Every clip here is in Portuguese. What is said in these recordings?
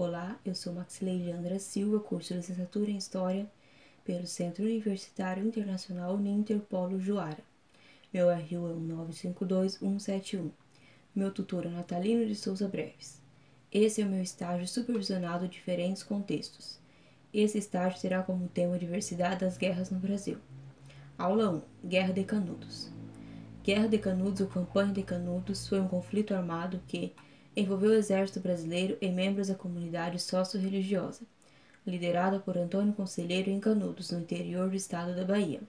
Olá, eu sou Maxileide Andra Silva, curso de Licenciatura em História pelo Centro Universitário Internacional Uninter Polo Juara. Meu RU é 1952171. Meu tutor é Natalino de Souza Breves. Esse é o meu estágio supervisionado de diferentes contextos. Esse estágio terá como tema a diversidade das guerras no Brasil. Aula 1. Guerra de Canudos. Guerra de Canudos ou Campanha de Canudos foi um conflito armado que envolveu o exército brasileiro e membros da comunidade sócio-religiosa, liderada por Antônio Conselheiro em Canudos, no interior do estado da Bahia.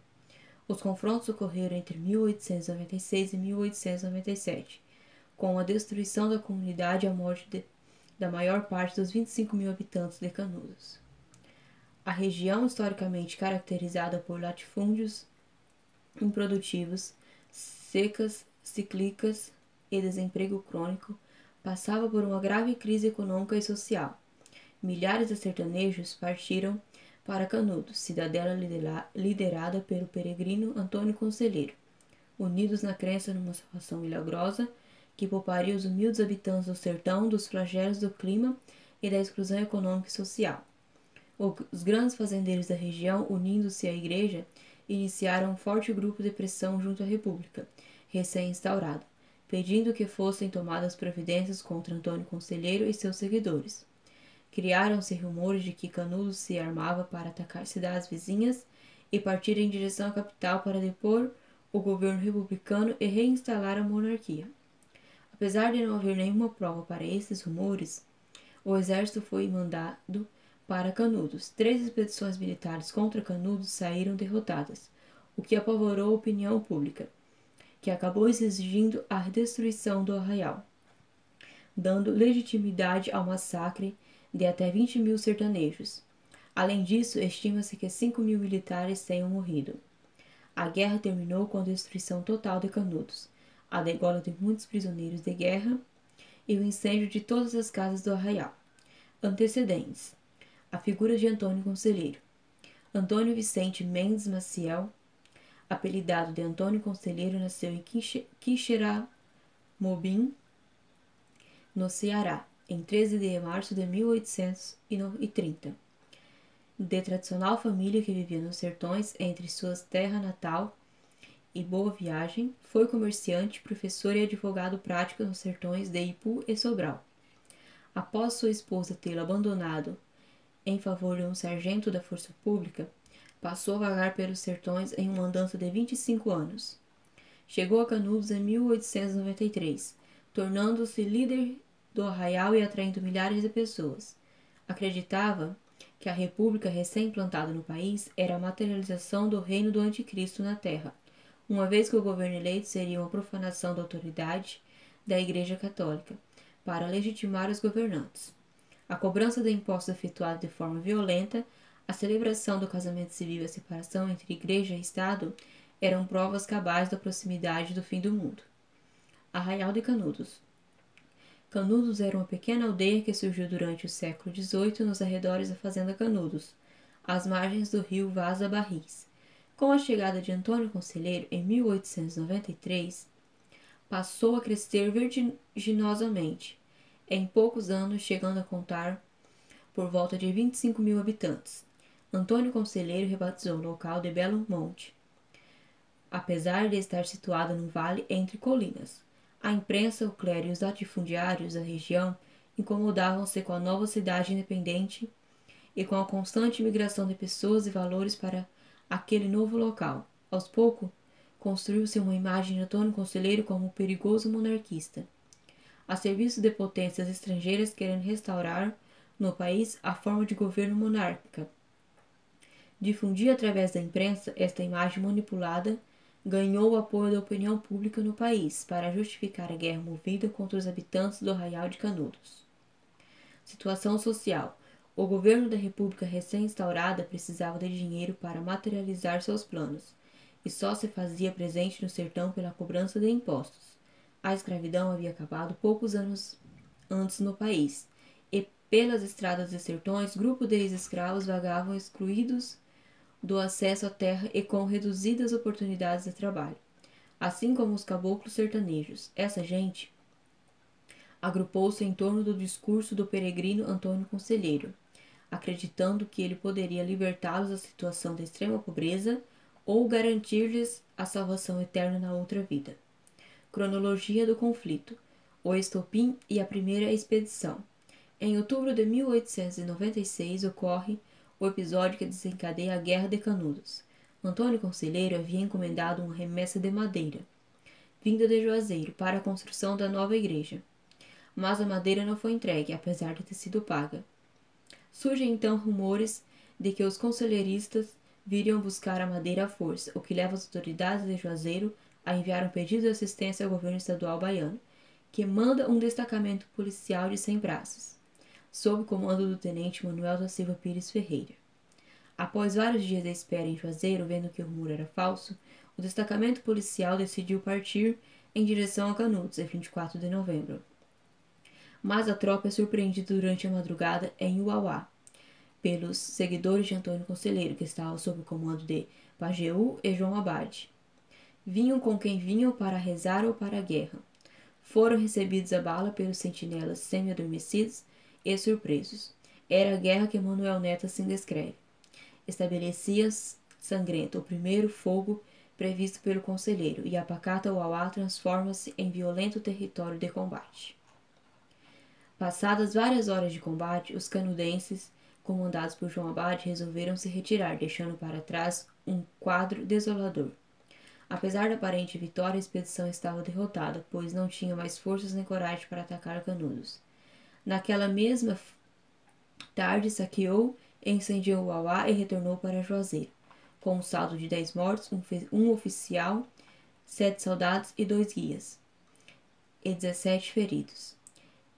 Os confrontos ocorreram entre 1896 e 1897, com a destruição da comunidade e a morte da maior parte dos 25 mil habitantes de Canudos. A região, historicamente caracterizada por latifúndios improdutivos, secas, cíclicas e desemprego crônico, passava por uma grave crise econômica e social. Milhares de sertanejos partiram para Canudos, cidadela liderada pelo peregrino Antônio Conselheiro, unidos na crença numa salvação milagrosa que pouparia os humildes habitantes do sertão dos flagelos do clima e da exclusão econômica e social. Os grandes fazendeiros da região, unindo-se à igreja, iniciaram um forte grupo de pressão junto à República, recém-instaurada, pedindo que fossem tomadas providências contra Antônio Conselheiro e seus seguidores. Criaram-se rumores de que Canudos se armava para atacar cidades vizinhas e partir em direção à capital para depor o governo republicano e reinstalar a monarquia. Apesar de não haver nenhuma prova para esses rumores, o exército foi mandado para Canudos. 3 expedições militares contra Canudos saíram derrotadas, o que apavorou a opinião pública, que acabou exigindo a destruição do arraial, dando legitimidade ao massacre de até 20 mil sertanejos. Além disso, estima-se que 5 mil militares tenham morrido. A guerra terminou com a destruição total de Canudos, a degola de muitos prisioneiros de guerra e o incêndio de todas as casas do arraial. Antecedentes: a figura de Antônio Conselheiro. Antônio Vicente Mendes Maciel, apelidado de Antônio Conselheiro, nasceu em Quixeramobim, no Ceará, em 13 de março de 1830. De tradicional família que vivia nos sertões, entre suas terra natal e Boa Viagem, foi comerciante, professor e advogado prático nos sertões de Ipu e Sobral. Após sua esposa tê-lo abandonado em favor de um sargento da força pública, passou a vagar pelos sertões em uma andança de 25 anos. Chegou a Canudos em 1893, tornando-se líder do arraial e atraindo milhares de pessoas. Acreditava que a república recém-implantada no país era a materialização do reino do anticristo na terra, uma vez que o governo eleito seria uma profanação da autoridade da Igreja Católica, para legitimar os governantes. A cobrança de impostos efetuada de forma violenta, a celebração do casamento civil e a separação entre igreja e Estado eram provas cabais da proximidade do fim do mundo. Arraial de Canudos. Canudos era uma pequena aldeia que surgiu durante o século XVIII nos arredores da fazenda Canudos, às margens do rio Vaza Barris. Com a chegada de Antônio Conselheiro em 1893, passou a crescer vertiginosamente, em poucos anos chegando a contar por volta de 25 mil habitantes. Antônio Conselheiro rebatizou o local de Belo Monte, apesar de estar situado num vale entre colinas. A imprensa, o clero e os latifundiários da região incomodavam-se com a nova cidade independente e com a constante migração de pessoas e valores para aquele novo local. Aos poucos, construiu-se uma imagem de Antônio Conselheiro como um perigoso monarquista, a serviço de potências estrangeiras querendo restaurar no país a forma de governo monárquica. Difundir através da imprensa esta imagem manipulada ganhou o apoio da opinião pública no país para justificar a guerra movida contra os habitantes do arraial de Canudos. Situação social. O governo da República recém-instaurada precisava de dinheiro para materializar seus planos, e só se fazia presente no sertão pela cobrança de impostos. A escravidão havia acabado poucos anos antes no país, e pelas estradas e sertões, grupos de ex-escravos vagavam excluídos do acesso à terra e com reduzidas oportunidades de trabalho, assim como os caboclos sertanejos. Essa gente agrupou-se em torno do discurso do peregrino Antônio Conselheiro, acreditando que ele poderia libertá-los da situação de extrema pobreza ou garantir-lhes a salvação eterna na outra vida. Cronologia do conflito: o estopim e a primeira expedição. Em outubro de 1896 ocorre o episódio que desencadeia a Guerra de Canudos. Antônio Conselheiro havia encomendado uma remessa de madeira, vinda de Juazeiro, para a construção da nova igreja. Mas a madeira não foi entregue, apesar de ter sido paga. Surgem então rumores de que os conselheiristas viriam buscar a madeira à força, o que leva as autoridades de Juazeiro a enviar um pedido de assistência ao governo estadual baiano, que manda um destacamento policial de 100 braços, sob o comando do tenente Manuel da Silva Pires Ferreira. Após vários dias de espera em Juazeiro, vendo que o rumor era falso, o destacamento policial decidiu partir em direção a Canudos, em 24 de novembro. Mas a tropa é surpreendida durante a madrugada em Uauá, pelos seguidores de Antônio Conselheiro, que estavam sob o comando de Pajeú e João Abade. Vinham com quem vinham para rezar ou para a guerra. Foram recebidos a bala pelos sentinelas semi-adormecidos e surpresos. Era a guerra que Manuel Neto assim descreve. Estabelecia-se sangrento o primeiro fogo previsto pelo conselheiro, e a pacata Uauá transforma-se em violento território de combate. Passadas várias horas de combate, os canudenses, comandados por João Abade, resolveram se retirar, deixando para trás um quadro desolador. Apesar da aparente vitória, a expedição estava derrotada, pois não tinha mais forças nem coragem para atacar Canudos. Naquela mesma tarde, saqueou e incendiou Uauá e retornou para Juazeiro, com um saldo de 10 mortos, um oficial, 7 soldados e 2 guias, e 17 feridos.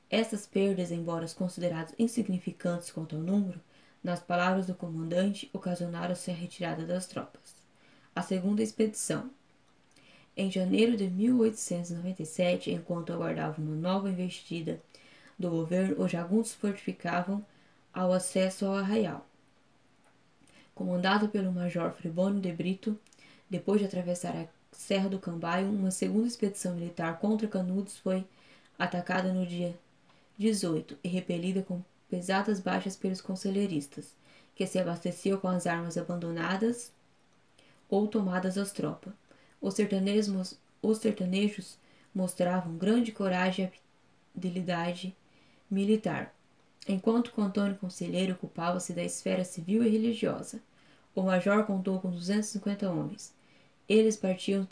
Essas perdas, embora consideradas insignificantes quanto ao número, nas palavras do comandante, ocasionaram-se a retirada das tropas. A segunda expedição. Em janeiro de 1897, enquanto aguardavam uma nova investida do governo, os jagunços fortificavam ao acesso ao arraial. Comandado pelo major Fribônio de Brito, depois de atravessar a Serra do Cambaio, uma segunda expedição militar contra Canudos foi atacada no dia 18 e repelida com pesadas baixas pelos conselheiristas, que se abasteciam com as armas abandonadas ou tomadas às tropas. Os sertanejos mostravam grande coragem e habilidade militar, enquanto que Antônio Conselheiro ocupava-se da esfera civil e religiosa. O major contou com 250 homens. Eles partiram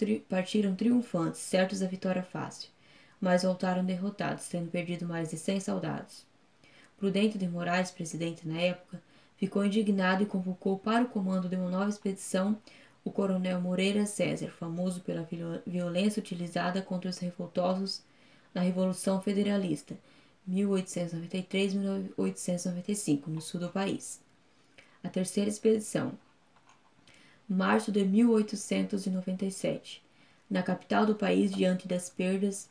triunfantes, certos da vitória fácil, mas voltaram derrotados, tendo perdido mais de 100 soldados. Prudente de Moraes, presidente na época, ficou indignado e convocou para o comando de uma nova expedição o coronel Moreira César, famoso pela violência utilizada contra os revoltosos na Revolução Federalista, 1893-1895, no sul do país. A terceira expedição. Março de 1897. Na capital do país, diante das perdas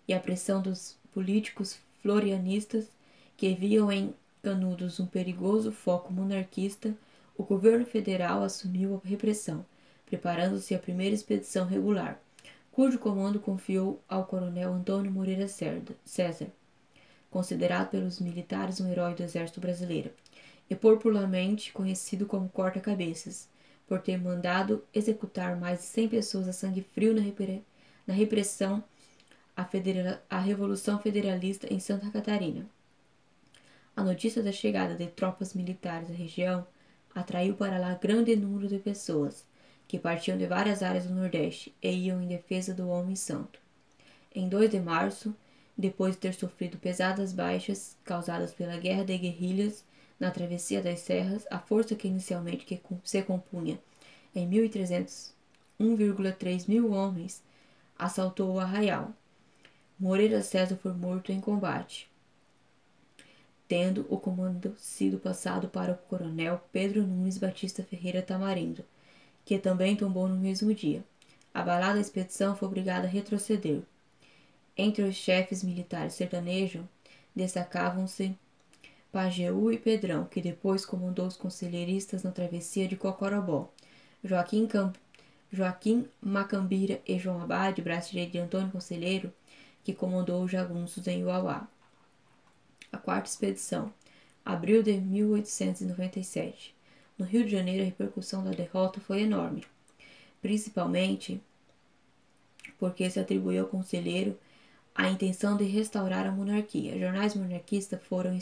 e a pressão dos políticos florianistas que viam em Canudos um perigoso foco monarquista, o governo federal assumiu a repressão, preparando-se a primeira expedição regular, cujo comando confiou ao coronel Antônio Moreira César, considerado pelos militares um herói do exército brasileiro, e popularmente conhecido como Corta-Cabeças, por ter mandado executar mais de 100 pessoas a sangue frio na repressão à Revolução Federalista em Santa Catarina. A notícia da chegada de tropas militares à região atraiu para lá grande número de pessoas, que partiam de várias áreas do Nordeste e iam em defesa do homem santo. Em 2 de março, depois de ter sofrido pesadas baixas causadas pela guerra de guerrilhas na travessia das serras, a força que inicialmente se compunha em 1,3 mil homens assaltou o arraial. Moreira César foi morto em combate, tendo o comando sido passado para o coronel Pedro Nunes Batista Ferreira Tamarindo, que também tombou no mesmo dia. Abalada a expedição, foi obrigada a retroceder. Entre os chefes militares sertanejos destacavam-se Pajeú e Pedrão, que depois comandou os conselheiristas na travessia de Cocorobó, Joaquim Macambira e João Abade, braço direito de Antônio Conselheiro, que comandou os jagunços em Uauá. A quarta expedição, abril de 1897. No Rio de Janeiro, a repercussão da derrota foi enorme, principalmente porque se atribuiu ao conselheiro a intenção de restaurar a monarquia. Jornais monarquistas foram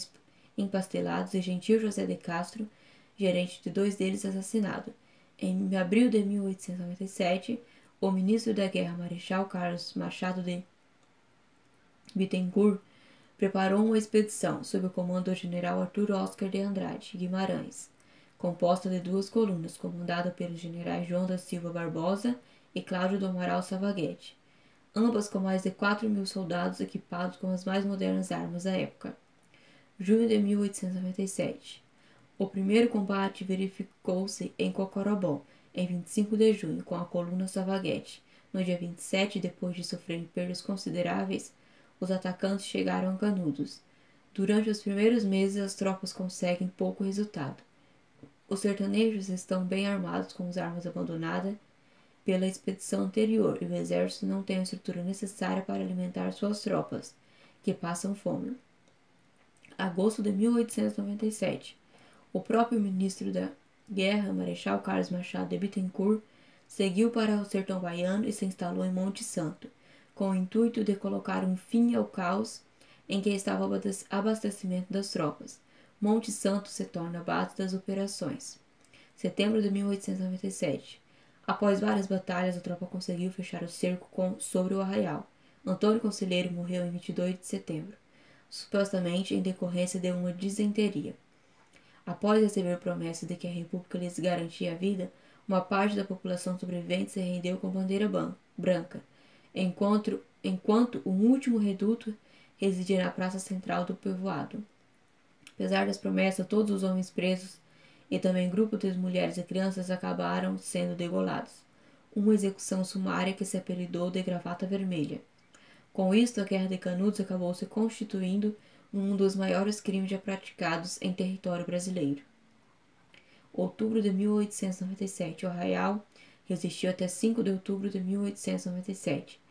empastelados e Gentil José de Castro, gerente de 2 deles, assassinado. Em abril de 1897, o ministro da Guerra, Marechal Carlos Machado de Bittencourt, preparou uma expedição sob o comando do general Arthur Oscar de Andrade Guimarães, composta de 2 colunas, comandada pelos generais João da Silva Barbosa e Cláudio do Amaral Savaguete, ambas com mais de 4.000 soldados equipados com as mais modernas armas da época. Junho de 1897. O primeiro combate verificou-se em Cocorobó, em 25 de junho, com a coluna Savaguete. No dia 27, depois de sofrerem perdas consideráveis, os atacantes chegaram a Canudos. Durante os primeiros meses, as tropas conseguem pouco resultado. Os sertanejos estão bem armados com as armas abandonadas pela expedição anterior e o exército não tem a estrutura necessária para alimentar suas tropas, que passam fome. Agosto de 1897. O próprio ministro da Guerra, Marechal Carlos Machado de Bittencourt, seguiu para o sertão baiano e se instalou em Monte Santo, com o intuito de colocar um fim ao caos em que estava o abastecimento das tropas. Monte Santo se torna a base das operações. Setembro de 1897. Após várias batalhas, a tropa conseguiu fechar o cerco sobre o arraial. Antônio Conselheiro morreu em 22 de setembro, supostamente em decorrência de uma disenteria. Após receber promessa de que a República lhes garantia a vida, uma parte da população sobrevivente se rendeu com bandeira branca, enquanto o último reduto residia na praça central do povoado. Apesar das promessas, todos os homens presos e também grupos de mulheres e crianças acabaram sendo degolados. Uma execução sumária que se apelidou de Gravata Vermelha. Com isto, a Guerra de Canudos acabou se constituindo um dos maiores crimes já praticados em território brasileiro. Outubro de 1897. O arraial resistiu até 5 de outubro de 1897,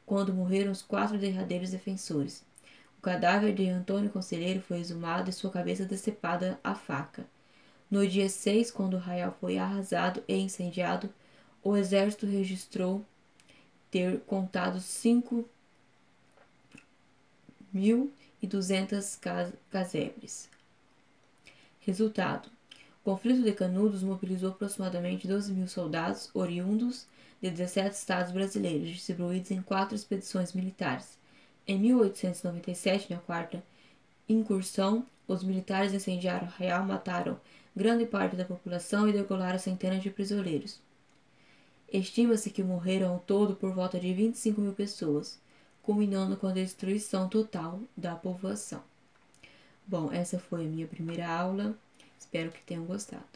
quando morreram os 4 derradeiros defensores. O cadáver de Antônio Conselheiro foi exumado e sua cabeça decepada à faca. No dia 6, quando o arraial foi arrasado e incendiado, o exército registrou ter contado 5.200 casebres. Resultado: o conflito de Canudos mobilizou aproximadamente 12.000 soldados oriundos de 17 estados brasileiros, distribuídos em 4 expedições militares. Em 1897, na quarta incursão, os militares incendiaram o arraial, mataram grande parte da população e degolaram centenas de prisioneiros. Estima-se que morreram ao todo por volta de 25.000 pessoas, culminando com a destruição total da povoação. Bom, essa foi a minha primeira aula. Espero que tenham gostado.